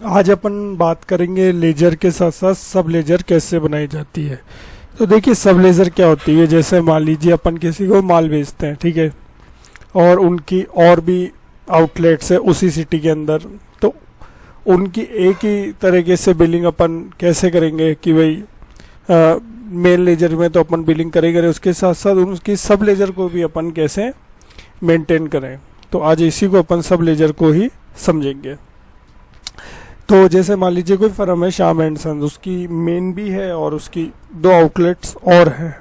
आज अपन बात करेंगे लेजर के साथ साथ सब लेजर कैसे बनाई जाती है। तो देखिए सब लेजर क्या होती है, जैसे मान लीजिए अपन किसी को माल बेचते हैं, ठीक है, और उनकी और भी आउटलेट्स है उसी सिटी के अंदर, तो उनकी एक ही तरीके से बिलिंग अपन कैसे करेंगे कि भाई मेन लेजर में तो अपन बिलिंग करेंगे, उसके साथ साथ उनकी सब लेजर को भी अपन कैसे मेंटेन करें। तो आज इसी को अपन सब लेजर को ही समझेंगे। तो जैसे मान लीजिए कोई फर्म है श्याम एंड सन्स, उसकी मेन भी है और उसकी 2 आउटलेट्स और हैं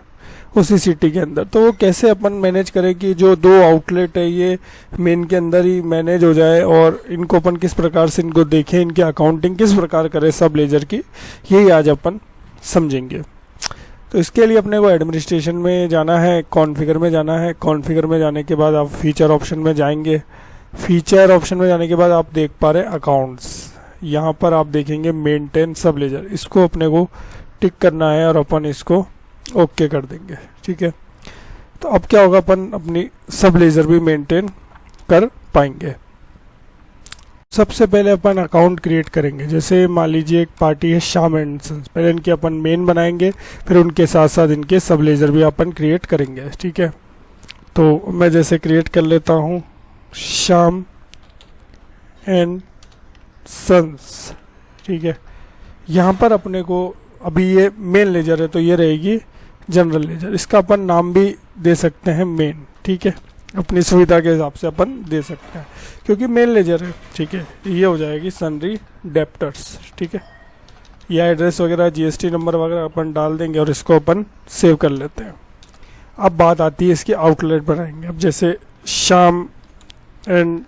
उसी सिटी के अंदर। तो वो कैसे अपन मैनेज करें कि जो 2 आउटलेट है ये मेन के अंदर ही मैनेज हो जाए, और इनको अपन किस प्रकार से इनको देखें, इनकी अकाउंटिंग किस प्रकार करें सब लेजर की, यही आज अपन समझेंगे। तो इसके लिए अपने को एडमिनिस्ट्रेशन में जाना है, कॉन्फ़िगर में जाना है। कॉन्फ़िगर में जाने के बाद आप फीचर ऑप्शन में जाएंगे। फीचर ऑप्शन में जाने के बाद आप देख पा रहे हैं अकाउंट्स, यहाँ पर आप देखेंगे मेंटेन सब लेजर, इसको अपने को टिक करना है और अपन इसको ओके कर देंगे, ठीक है। तो अब क्या होगा, अपन अपनी सब लेजर भी मेंटेन कर पाएंगे। सबसे पहले अपन अकाउंट क्रिएट करेंगे। जैसे मान लीजिए एक पार्टी है श्याम एंड सन्स, पहले इनके अपन मेन बनाएंगे, फिर उनके साथ साथ इनके सब लेजर भी अपन क्रिएट करेंगे, ठीक है। तो मैं जैसे क्रिएट कर लेता हूँ श्याम एंड सन्स, ठीक है। यहाँ पर अपने को अभी ये मेन लेजर है तो ये रहेगी जनरल लेजर, इसका अपन नाम भी दे सकते हैं मेन, ठीक है, अपनी सुविधा के हिसाब से अपन दे सकते हैं क्योंकि मेन लेजर है, ठीक है। ये हो जाएगी सन्ड्री डेप्टर्स, ठीक है। यह एड्रेस वगैरह जीएसटी नंबर वगैरह अपन डाल देंगे और इसको अपन सेव कर लेते हैं। अब बात आती है इसकी आउटलेट बनाएंगे। अब जैसे श्याम एंड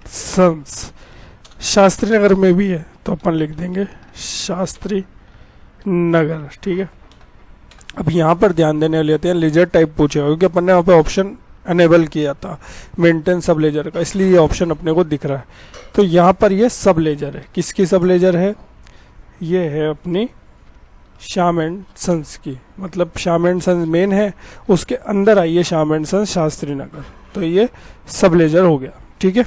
सन्स शास्त्री नगर में भी है तो अपन लिख देंगे शास्त्री नगर, ठीक है। अब यहाँ पर ध्यान देने वाले होते हैं लेजर टाइप पूछेगा क्योंकि अपन ने वहाँ पे ऑप्शन अनेबल किया था मेंटेन सब लेजर का, इसलिए ये ऑप्शन अपने को दिख रहा है। तो यहाँ पर ये सब लेजर है, किसकी सब लेजर है, ये है अपनी श्याम एंड सन्स की, मतलब श्याम एंड सन्स मेन है, उसके अंदर आइए श्याम एंड सन्स शास्त्री नगर, तो ये सब लेजर हो गया, ठीक है।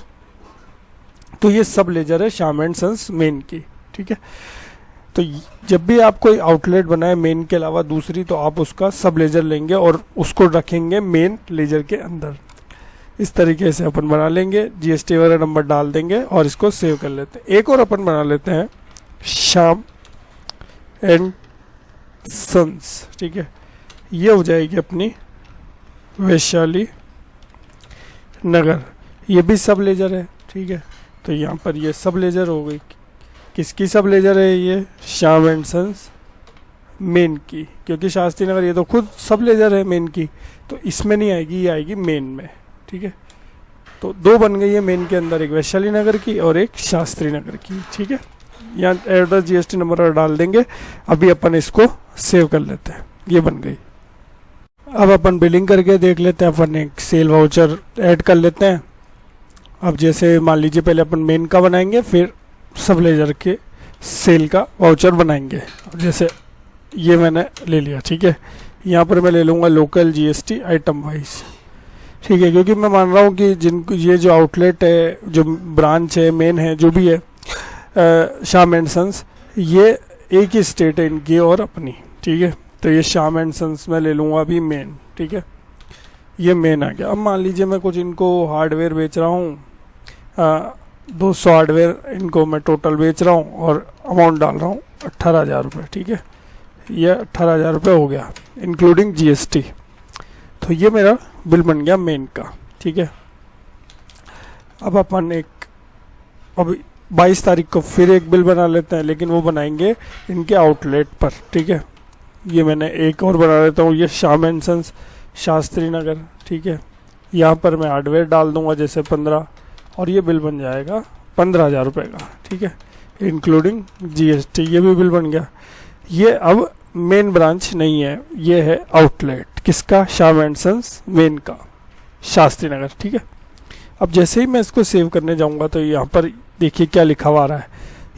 तो ये सब लेजर है श्याम एंड सन्स मेन की, ठीक है। तो जब भी आप कोई आउटलेट बनाए मेन के अलावा दूसरी, तो आप उसका सब लेजर लेंगे और उसको रखेंगे मेन लेजर के अंदर। इस तरीके से अपन बना लेंगे, जीएसटी वगैरह नंबर डाल देंगे और इसको सेव कर लेते हैं। एक और अपन बना लेते हैं श्याम एंड सन्स, ठीक है। ये हो जाएगी अपनी वैशाली नगर, ये भी सब लेजर है, ठीक है। तो यहाँ पर ये सब लेजर हो गई, किसकी सब लेजर है, ये श्याम एंड सन्स मेन की, क्योंकि शास्त्री नगर ये तो खुद सब लेजर है मेन की, तो इसमें नहीं आएगी, ये आएगी मेन में, ठीक है। तो 2 बन गई है मेन के अंदर, एक वैशाली नगर की और एक शास्त्री नगर की, ठीक है। यहाँ एड्रेस जीएसटी नंबर डाल देंगे। अभी अपन इसको सेव कर लेते हैं, ये बन गई। अब अपन बिलिंग करके देख लेते हैं, अपन एक सेल वाउचर ऐड कर लेते हैं। अब जैसे मान लीजिए पहले अपन मेन का बनाएंगे, फिर सब लेजर के सेल का वाउचर बनाएंगे। जैसे ये मैंने ले लिया, ठीक है। यहाँ पर मैं ले लूँगा लोकल जीएसटी आइटम वाइज, ठीक है, क्योंकि मैं मान रहा हूँ कि जिनको ये जो आउटलेट है, जो ब्रांच है, मेन है, जो भी है श्याम एंड सन्स, ये एक ही स्टेट है इनकी और अपनी, ठीक है। तो ये श्याम एंड सन्स में ले लूँगा अभी मेन, ठीक है। ये मेन आ गया। अब मान लीजिए मैं कुछ इनको हार्डवेयर बेच रहा हूँ, 200 हार्डवेयर इनको मैं टोटल बेच रहा हूँ और अमाउंट डाल रहा हूँ 18,000 रुपये, ठीक है। ये 18,000 रुपये हो गया इंक्लूडिंग जीएसटी। तो ये मेरा बिल बन गया मेन का, ठीक है। अब अपन अभी 22 तारीख को फिर एक बिल बना लेते हैं, लेकिन वो बनाएंगे इनके आउटलेट पर, ठीक है। ये मैंने एक और बना लेता हूँ, ये श्याम एंड सन्स शास्त्री नगर, ठीक है। यहाँ पर मैं हार्डवेयर डाल दूँगा जैसे 15, और ये बिल बन जाएगा 15,000 रुपये का, ठीक है, इंक्लूडिंग जीएसटी। ये भी बिल बन गया। ये अब मेन ब्रांच नहीं है, ये है आउटलेट, किसका, श्याम एंड सन्स मेन का, शास्त्री नगर, ठीक है। अब जैसे ही मैं इसको सेव करने जाऊंगा तो यहाँ पर देखिए क्या लिखा हुआ आ रहा है,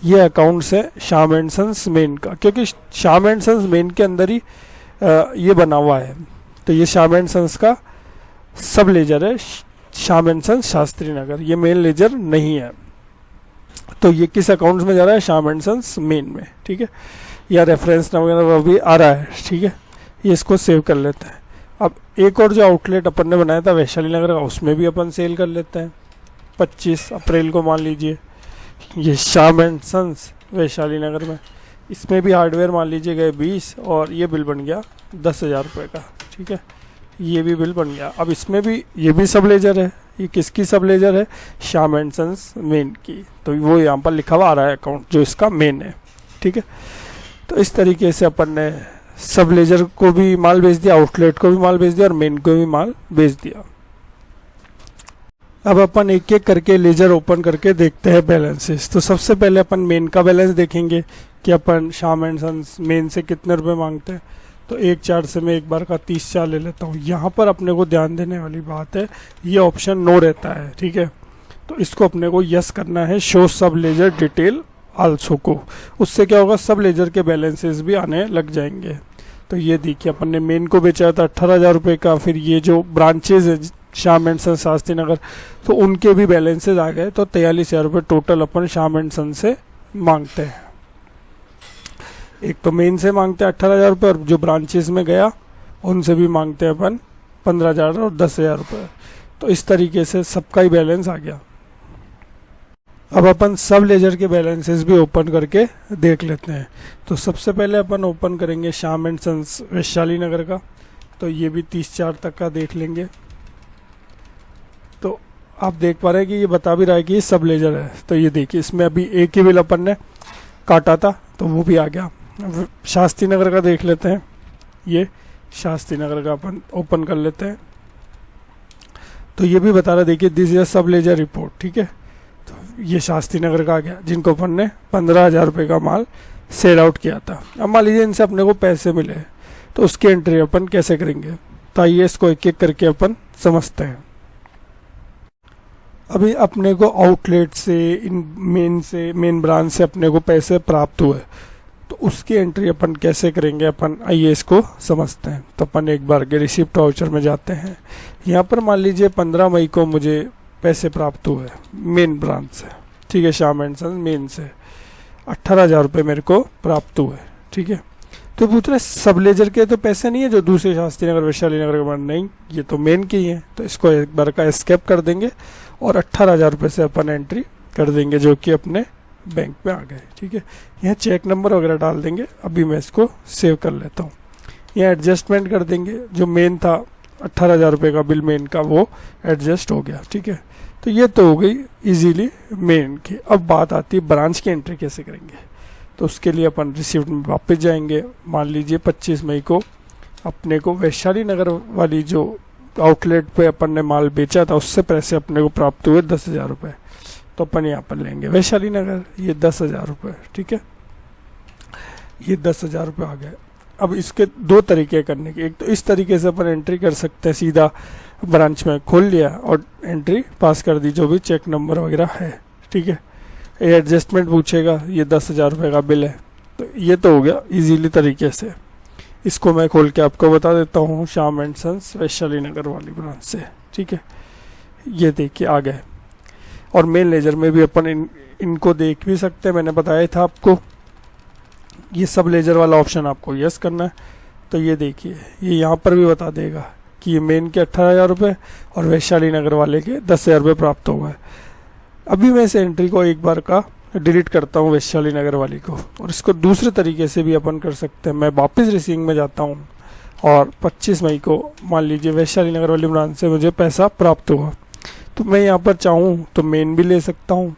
ये अकाउंट्स है श्याम एंड सन्स मेन का, क्योंकि श्याम एंड सन्स मेन के अंदर ही ये बना हुआ है। तो ये श्याम एंड सन्स का सब लेजर है, श्याम एंड सन्स शास्त्री नगर, ये मेन लेजर नहीं है। तो ये किस अकाउंट में जा रहा है, श्याम एंड सन्स मेन में, ठीक है। या रेफरेंस नंबर वो भी आ रहा है, ठीक है। ये इसको सेव कर लेते हैं। अब एक और जो आउटलेट अपन ने बनाया था वैशाली नगर का, उसमें भी अपन सेल कर लेते हैं। 25 अप्रैल को मान लीजिए ये श्याम एंड सन्स वैशाली नगर में, इसमें भी हार्डवेयर मान लीजिए गए 20 और ये बिल बन गया 10,000 रुपये का, ठीक है। ये भी बिल बन गया। अब इसमें भी ये भी सब लेजर है। ये किसकी सब लेजर है, श्याम एंड सन्स मेन की, तो वो यहाँ पर लिखा हुआ आ रहा है अकाउंट जो इसका मेन है, ठीक है। तो इस तरीके से अपन ने सब लेजर को भी माल बेच दिया, आउटलेट को भी माल बेच दिया और मेन को भी माल बेच दिया। अब अपन एक एक करके लेजर ओपन करके देखते हैं बैलेंसेस। तो सबसे पहले अपन मेन का बैलेंस देखेंगे कि अपन श्याम एंड सन्स मेन से कितने रुपए मांगते हैं। तो एक चार्ट से मैं एक बार का 30 चार्ट ले लेता हूँ। यहाँ पर अपने को ध्यान देने वाली बात है, ये ऑप्शन नो रहता है, ठीक है। तो इसको अपने को यस करना है, शो सब लेजर डिटेल आल्सो को। उससे क्या होगा, सब लेजर के बैलेंसेस भी आने लग जाएंगे। तो ये देखिए अपन ने मेन को बेचा था 18,000 रुपये का। फिर ये जो ब्रांचेज है श्याम एंड सन्स शास्त्री नगर, तो उनके भी बैलेंसेस आ गए। तो 43,000 रुपये टोटल अपन श्याम एंड सन्स से मांगते हैं। एक तो मेन से मांगते हैं 18,000 रुपये और जो ब्रांचेस में गया उनसे भी मांगते हैं अपन 15,000 और 10,000 रुपये। तो इस तरीके से सबका ही बैलेंस आ गया। अब अपन सब लेजर के बैलेंसेस भी ओपन करके देख लेते हैं। तो सबसे पहले अपन ओपन करेंगे श्याम एंड सन्स वैशाली नगर का। तो ये भी 30/4 तक का देख लेंगे। तो आप देख पा रहे हैं कि ये बता भी रहा है कि ये सब लेजर है। तो ये देखिए इसमें अभी एक ही बिल अपन ने काटा था तो वो भी आ गया। शास्त्री नगर का देख लेते हैं। ये शास्त्री नगर का अपन ओपन कर लेते हैं। तो ये भी बता रहा है, देखिए दिस इज सब लेजर रिपोर्ट, ठीक है। तो ये शास्त्री नगर का आ गया जिनको अपन ने 15,000 रुपये का माल सेल आउट किया था। अब मान लीजिए इनसे अपने को पैसे मिले तो उसकी एंट्री अपन कैसे करेंगे। तो आइए इसको एक एक करके अपन समझते हैं। अभी अपने को आउटलेट से मेन ब्रांच से अपने को पैसे प्राप्त हुए तो उसकी एंट्री अपन कैसे करेंगे, अपन आइए इसको समझते हैं। तो अपन एक बार के रिसिप्ट वाउचर में जाते हैं। यहाँ पर मान लीजिए 15 मई को मुझे पैसे प्राप्त हुए मेन ब्रांच से, ठीक है, श्याम एंड सन्स मेन से 18,000 रुपये मेरे को प्राप्त हुए, ठीक है। तो पूछ रहे सब लेजर के तो पैसे नहीं है जो दूसरे शास्त्री नगर वैशाली नगर के, नहीं, ये तो मेन के ही है। तो इसको एक बार का एस्केप कर देंगे और 18,000 रुपये से अपन एंट्री कर देंगे जो कि अपने बैंक में आ गए, ठीक है। यहाँ चेक नंबर वगैरह डाल देंगे। अभी मैं इसको सेव कर लेता हूँ। यहाँ एडजस्टमेंट कर देंगे, जो मेन था 18,000 रुपये का बिल मेन का वो एडजस्ट हो गया, ठीक है। तो ये तो हो गई इजीली मेन की। अब बात आती है ब्रांच की एंट्री कैसे करेंगे। तो उसके लिए अपन रिसिप्ट में वापस जाएंगे। मान लीजिए 25 मई को अपने को वैशाली नगर वाली जो आउटलेट पे अपन ने माल बेचा था उससे पैसे अपने को प्राप्त हुए 10,000 रुपये। तो अपन यहाँ पर लेंगे वैशाली नगर, ये 10,000 रुपये, ठीक है। ये 10,000 रुपये आ गए। अब इसके दो तरीके करने के, एक तो इस तरीके से अपन एंट्री कर सकते हैं, सीधा ब्रांच में खोल लिया और एंट्री पास कर दी जो भी चेक नंबर वगैरह है, ठीक है। ये एडजस्टमेंट पूछेगा, ये 10,000 रुपये का बिल है। तो ये तो हो गया इजीली तरीके से। इसको मैं खोल के आपको बता देता हूँ श्याम एंड सन्स वैशाली नगर वाली ब्रांच से, ठीक है। ये देखिए आ गए। और मेन लेजर में भी अपन इनको देख भी सकते हैं। मैंने बताया था आपको ये सब लेजर वाला ऑप्शन आपको यस करना है। तो ये देखिए ये यहाँ पर भी बता देगा कि ये मेन के 18,000 रुपये और वैशाली नगर वाले के 10,000 रुपये प्राप्त हो गए। अभी मैं इस एंट्री को एक बार का डिलीट करता हूँ वैशाली नगर वाली को, और इसको दूसरे तरीके से भी अपन कर सकते हैं। मैं वापस रिसीविंग में जाता हूँ और 25 मई को मान लीजिए वैशाली नगर वाली ब्रांच से मुझे पैसा प्राप्त हुआ। तो मैं यहाँ पर चाहूँ तो मेन भी ले सकता हूँ।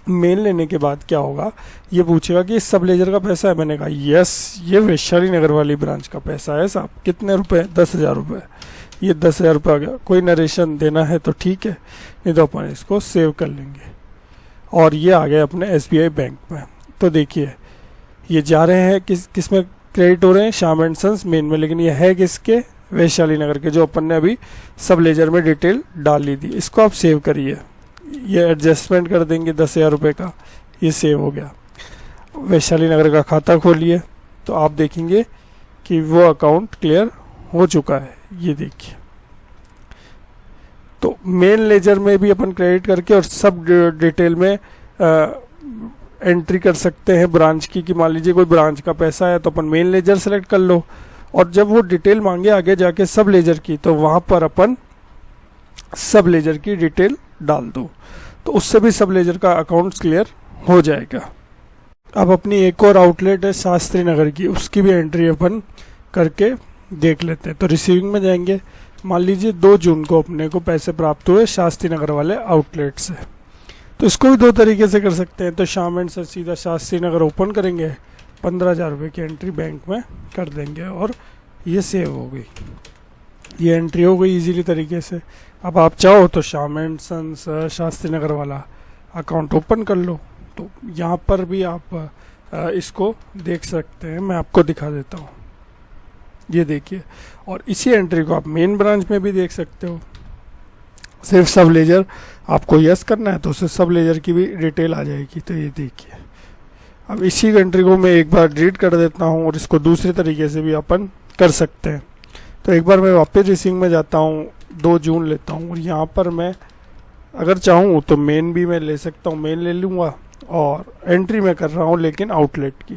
मेन लेने के बाद क्या होगा, ये पूछेगा कि सब लेजर का पैसा है। मैंने कहा यस, ये वैशाली नगर वाली ब्रांच का पैसा है साहब। कितने रुपए, 10,000 रुपये। ये 10,000 रुपये आ गया। कोई नरेशन देना है तो ठीक है, नहीं तो अपन इसको सेव कर लेंगे। और ये आ गए अपने SBI बैंक में। तो देखिए ये जा रहे हैं किस में क्रेडिट हो रहे हैं, श्याम एंड सन्स मेन में, लेकिन ये है किसके, वैशाली नगर के, जो अपन ने अभी सब लेजर में डिटेल डाल ली थी। इसको आप सेव करिए। ये एडजस्टमेंट कर देंगे 10,000 रुपये का, ये सेव हो गया। वैशाली नगर का खाता खोलिए तो आप देखेंगे कि वो अकाउंट क्लियर हो चुका है। ये देखिए, तो मेन लेजर में भी अपन क्रेडिट करके और सब डिटेल में एंट्री कर सकते हैं ब्रांच की, कि मान लीजिए कोई ब्रांच का पैसा है तो अपन मेन लेजर सेलेक्ट कर लो, और जब वो डिटेल मांगे आगे जाके सब लेजर की, तो वहाँ पर अपन सब लेजर की डिटेल डाल दो, तो उससे भी सब लेजर का अकाउंट क्लियर हो जाएगा। अब अपनी एक और आउटलेट है शास्त्री नगर की, उसकी भी एंट्री अपन करके देख लेते हैं। तो रिसीविंग में जाएंगे, मान लीजिए 2 जून को अपने को पैसे प्राप्त हुए शास्त्री नगर वाले आउटलेट से, तो इसको भी 2 तरीके से कर सकते हैं। तो शाम एंड से सीधा शास्त्री नगर ओपन करेंगे, 15,000 रुपये की एंट्री बैंक में कर देंगे और ये सेव हो गई, ये एंट्री हो गई इजीली तरीके से। अब आप चाहो तो शाम एंड सन्स शास्त्री नगर वाला अकाउंट ओपन कर लो, तो यहाँ पर भी आप इसको देख सकते हैं, मैं आपको दिखा देता हूँ, ये देखिए। और इसी एंट्री को आप मेन ब्रांच में भी देख सकते हो। सिर्फ सब लेजर आपको यस करना है तो उससे सब लेजर की भी डिटेल आ जाएगी। तो ये देखिए, अब इसी एंट्री को मैं एक बार डिलीट कर देता हूँ और इसको दूसरे तरीके से भी अपन कर सकते हैं। तो एक बार मैं वापस रिसीविंग में जाता हूँ, 2 जून लेता हूँ, और यहाँ पर मैं अगर चाहूँ तो मेन भी मैं ले सकता हूँ, मेन ले लूँगा, और एंट्री में कर रहा हूँ लेकिन आउटलेट की।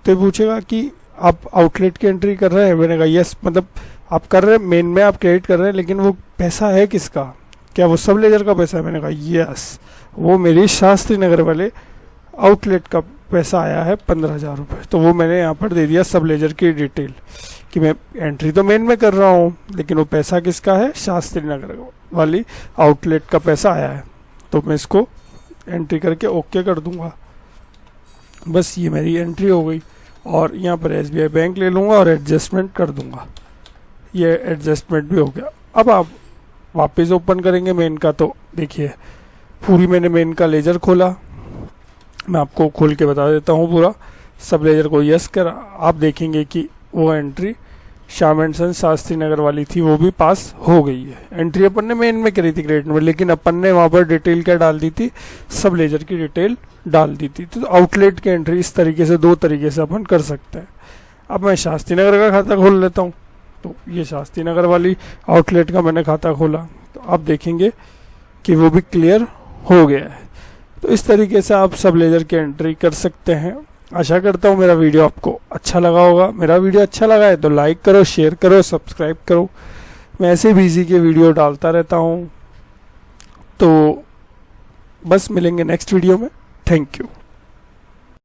तो ये पूछेगा कि आप आउटलेट की एंट्री कर रहे हैं, मैंने कहा यस, मतलब आप कर रहे हैं मेन में, आप क्रेडिट कर रहे हैं, लेकिन वो पैसा है किसका, क्या वो सब लेजर का पैसा है? मैंने कहा यस, वो मेरी शास्त्री नगर वाले आउटलेट का पैसा आया है 15,000 रुपये। तो वो मैंने यहाँ पर दे दिया सब लेजर की डिटेल, कि मैं एंट्री तो मेन में कर रहा हूँ लेकिन वो पैसा किसका है, शास्त्री नगर वाली आउटलेट का पैसा आया है। तो मैं इसको एंट्री करके ओके कर दूंगा, बस ये मेरी एंट्री हो गई। और यहाँ पर SBI बैंक ले लूँगा और एडजस्टमेंट कर दूंगा, ये एडजस्टमेंट भी हो गया। अब आप वापस ओपन करेंगे मेन का, तो देखिए पूरी मैंने मेन का लेजर खोला, मैं आपको खोल के बता देता हूँ पूरा। सब लेजर को यस कर, आप देखेंगे कि वो entry Shyam and sons Shastri Nagar वाली थी, वो भी पास हो गई है। एंट्री अपन ने मेन में करी थी क्रेडिट में, लेकिन अपन ने वहाँ पर डिटेल क्या डाल दी थी, सब लेजर की डिटेल डाल दी थी। तो आउटलेट की एंट्री इस तरीके से 2 तरीके से अपन कर सकते हैं। अब मैं शास्त्री नगर का खाता खोल लेता हूँ, तो ये शास्त्री नगर वाली आउटलेट का मैंने खाता खोला, तो आप देखेंगे कि वो भी क्लियर हो गया है। तो इस तरीके से आप सब लेजर की एंट्री कर सकते हैं। आशा करता हूँ मेरा वीडियो आपको अच्छा लगा होगा। मेरा वीडियो अच्छा लगा है तो लाइक करो, शेयर करो, सब्सक्राइब करो। मैं ऐसे बिजी के वीडियो डालता रहता हूँ। तो बस मिलेंगे नेक्स्ट वीडियो में। Thank you.